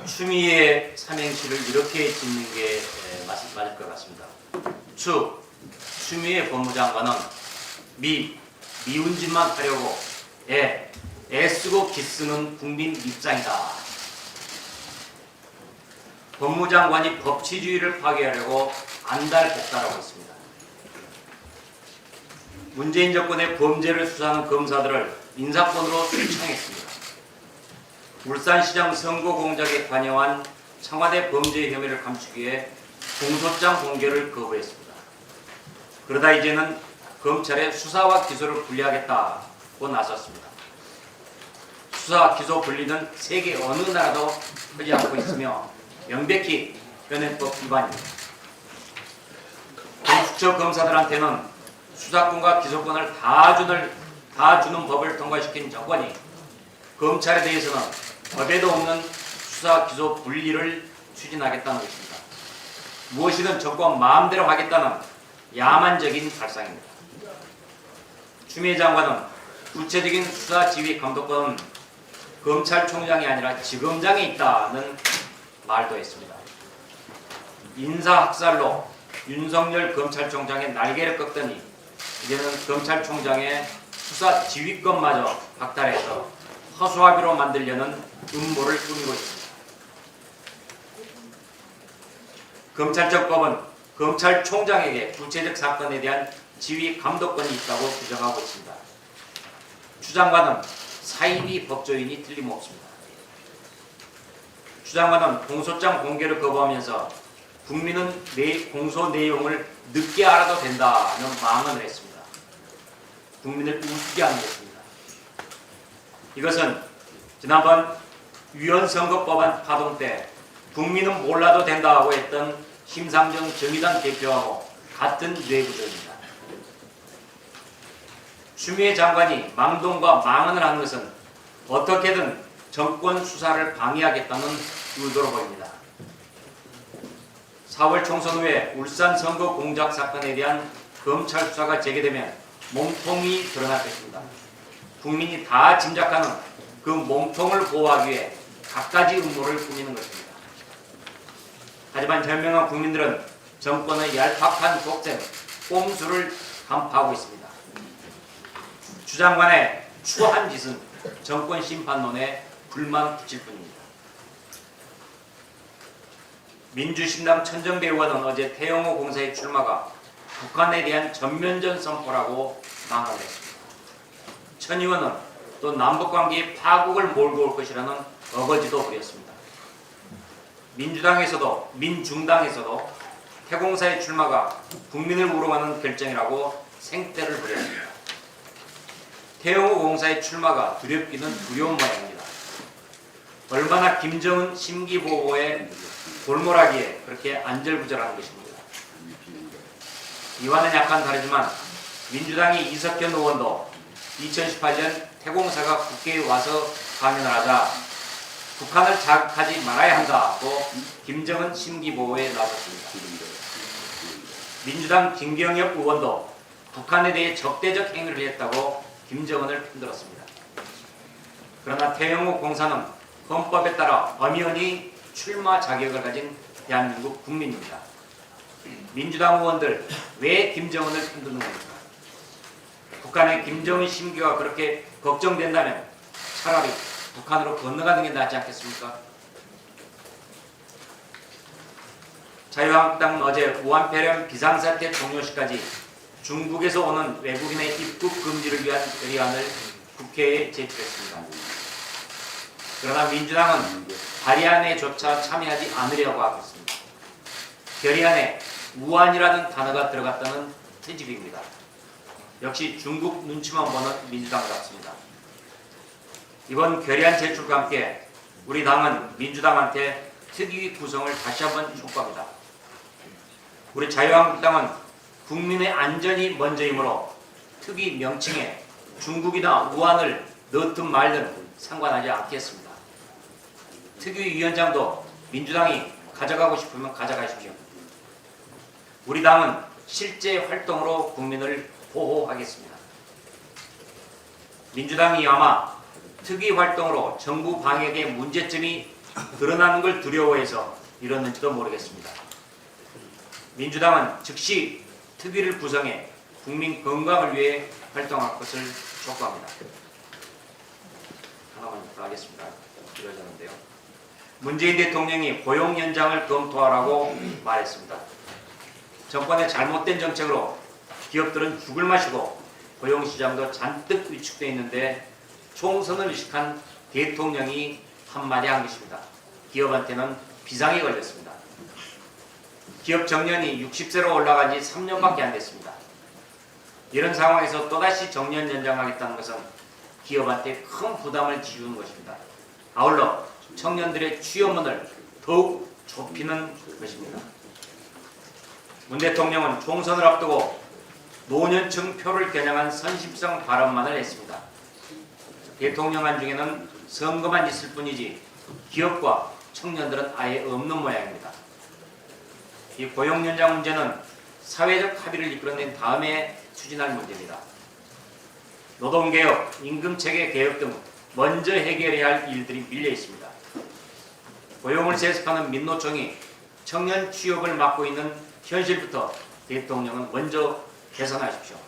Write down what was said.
추미애 삼행시를 이렇게 짓는 게 맞을 것 같습니다. 추미애 법무장관은 미운 짓만 하려고 애쓰고 기쓰는 국민 입장이다. 법무장관이 법치주의를 파괴하려고 안달복달하고 있습니다. 문재인 정권의 범죄를 수사하는 검사들을 인사권으로 출청했습니다. 울산시장 선거 공작에 관여한 청와대 범죄 혐의를 감추기 위해 공소장 공개를 거부했습니다. 그러다 이제는 검찰의 수사와 기소를 분리하겠다고 나섰습니다. 수사와 기소 분리는 세계 어느 나라도 하지 않고 있으며 명백히 현행법 위반입니다. 공수처 검사들한테는 수사권과 기소권을 다 주는 법을 통과시킨 정권이 검찰에 대해서는 법에도 없는 수사 기소 분리를 추진하겠다는 것입니다. 무엇이든 정권 마음대로 하겠다는 야만적인 발상입니다. 추미애 장관은 구체적인 수사 지휘 감독권은 검찰총장이 아니라 지검장에 있다는 말도 했습니다. 인사학살로 윤석열 검찰총장의 날개를 꺾더니 이제는 검찰총장의 수사 지휘권마저 박탈해서 허수아비로 만들려는 음모를 꾸미고 있습니다. 검찰청법은 검찰총장에게 구체적 사건에 대한 지휘 감독권이 있다고 규정하고 있습니다. 추 장관은 사이비 법조인이 틀림없습니다. 추 장관은 공소장 공개를 거부하면서 국민은 공소 내용을 늦게 알아도 된다는 망언을 했습니다. 국민을 웃게 하는 것입니다. 이것은 지난번 위헌선거법안 파동 때 국민은 몰라도 된다고 했던 심상정 정의당 대표하고 같은 뇌구조입니다. 추미애 장관이 망동과 망언을 한 것은 어떻게든 정권 수사를 방해하겠다는 의도로 보입니다. 4월 총선 후에 울산 선거 공작 사건에 대한 검찰 수사가 재개되면 몸통이 드러날 것입니다. 국민이 다 짐작하는 그 몸통을 보호하기 위해 갖가지 음모를 꾸미는 것입니다. 하지만 현명한 국민들은 정권의 얄팍한 독재, 꼼수를 간파하고 있습니다. 추 장관의 추한 짓은 정권 심판론에 불만 붙일 뿐입니다. 민주신당 천정배 의원은 어제 태영호 공사의 출마가 북한에 대한 전면전 선포라고 망언했습니다. 천 의원은 또 남북관계의 파국을 몰고 올 것이라는 어거지도 부렸습니다. 민주당에서도 민중당에서도 태공사의 출마가 국민을 우롱하는 결정이라고 생떼를 부렸습니다. 태영호 공사의 출마가 두렵기는 두려운 모양입니다. 얼마나 김정은 심기 보고에 골몰하기에 그렇게 안절부절한 것입니다. 이와는 약간 다르지만 민주당의 이석현 의원도 2018년 태공사가 국회에 와서 강연을 하자 북한을 자극하지 말아야 한다고 김정은 심기 보호에 나섰습니다. 민주당 김경엽 의원도 북한에 대해 적대적 행위를 했다고 김정은을 편들었습니다. 그러나 태영호 공사는 헌법에 따라 엄연히 출마 자격을 가진 대한민국 국민입니다. 민주당 의원들 왜 김정은을 편드는 겁니까? 북한의 김정은 심기가 그렇게 걱정된다면 차라리 북한으로 건너가는 게 낫지 않겠습니까? 자유한국당은 어제 우한폐렴 비상사태 종료시까지 중국에서 오는 외국인의 입국 금지를 위한 결의안을 국회에 제출했습니다. 그러나 민주당은 발의안에조차 참여하지 않으려고 하고 있습니다. 결의안에 우한이라는 단어가 들어갔다는 트집입니다. 역시 중국 눈치만 보는 민주당답습니다. 이번 결의안 제출과 함께 우리 당은 민주당한테 특위 구성을 다시 한번 촉구합니다. 우리 자유한국당은 국민의 안전이 먼저이므로 특위 명칭에 중국이나 우한을 넣든 말든 상관하지 않겠습니다. 특위위원장도 민주당이 가져가고 싶으면 가져가십시오. 우리 당은 실제 활동으로 국민을 보호하겠습니다. 민주당이 아마 특위 활동으로 정부 방역에 문제점이 드러나는 걸 두려워해서 이러는지도 모르겠습니다. 민주당은 즉시 특위를 구성해 국민 건강을 위해 활동할 것을 촉구합니다. 하나만 더 하겠습니다. 이러자는데요. 문재인 대통령이 고용 연장을 검토하라고 말했습니다. 정권의 잘못된 정책으로 기업들은 죽을 맛이고 고용시장도 잔뜩 위축되어 있는데 총선을 의식한 대통령이 한마디 한 것입니다. 기업한테는 비상이 걸렸습니다. 기업 정년이 60세로 올라간 지 3년밖에 안 됐습니다. 이런 상황에서 또다시 정년 연장하겠다는 것은 기업한테 큰 부담을 지우는 것입니다. 아울러 청년들의 취업문을 더욱 좁히는 것입니다. 문 대통령은 총선을 앞두고 노년층 표를 겨냥한 선심성 발언만을 했습니다. 대통령안 중에는 선거만 있을 뿐이지 기업과 청년들은 아예 없는 모양입니다. 이 고용연장 문제는 사회적 합의를 이끌어낸 다음에 추진할 문제입니다. 노동개혁, 임금체계 개혁 등 먼저 해결해야 할 일들이 밀려 있습니다. 고용을 세습하는 민노총이 청년 취업을 막고 있는 현실부터 대통령은 먼저 개선하십시오.